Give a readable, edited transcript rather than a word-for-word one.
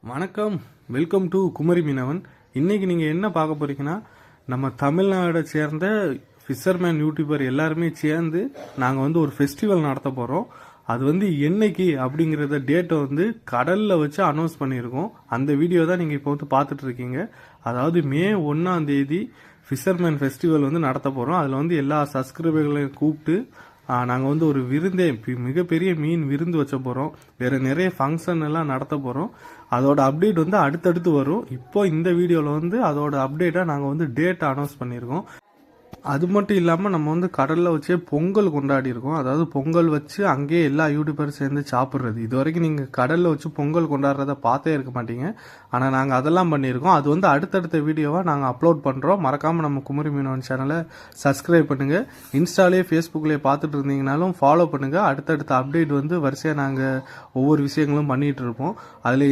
வணக்கம், welcome to Kumari மீனவன். இன்னைக்கு நீங்கள் என்ன பார்க்க போறீங்கன்னா, நம்ம தமிழ்நாடை சேர்ந்த ஃபிஷர்மேன் யூடியூபர் எல்லாருமே சேர்ந்து நாங்கள் ஒரு ஃபெஸ்டிவல் நடத்த போகிறோம். அது என்னைக்கு அப்படிங்கிறத டேட்டை கடலில் வச்சு அனௌன்ஸ் பண்ணியிருக்கோம். அந்த வீடியோ தான் நீங்கள் இப்போ பார்த்துட்டு இருக்கீங்க. அதாவது மே 1ஆம் தேதி ஃபிஷர்மேன் ஃபெஸ்டிவல் நடத்த போகிறோம். அதில் எல்லா சப்ஸ்கிரைபர்களையும் கூப்பிட்டு நாங்கள் ஒரு விருந்தே மிகப்பெரிய மீன் விருந்து வச்ச போகிறோம். வேறு நிறைய ஃபங்க்ஷன் எல்லாம் நடத்த போகிறோம். அதோட அப்டேட் அடுத்தடுத்து வரும். இப்போ இந்த வீடியோவில் அதோட அப்டேட்டாக நாங்கள் டேட் அனௌன்ஸ் பண்ணியிருக்கோம். அது மட்டும் இல்லாமல் நம்ம கடலில் வச்சே பொங்கல் கொண்டாடி இருக்கோம். அதாவது பொங்கல் வச்சு அங்கேயே எல்லா யூடியூபரும் சேர்ந்து சாப்பிட்றது. இது வரைக்கும் நீங்கள் கடலில் வச்சு பொங்கல் கொண்டாடுறத பார்த்தே இருக்க மாட்டீங்க. ஆனால் நாங்கள் அதெல்லாம் பண்ணியிருக்கோம். அது அடுத்தடுத்த வீடியோவாக நாங்கள் அப்லோட் பண்ணுறோம். மறக்காமல் நம்ம குமரி மீனவன் சேனலை சப்ஸ்கிரைப் பண்ணுங்கள். இன்ஸ்டாலே ஃபேஸ்புக்லேயே பார்த்துட்டு இருந்தீங்கனாலும் ஃபாலோ பண்ணுங்கள். அடுத்தடுத்த அப்டேட் வரிசையாக நாங்கள் ஒவ்வொரு விஷயங்களும் பண்ணிகிட்டு இருப்போம். அதில்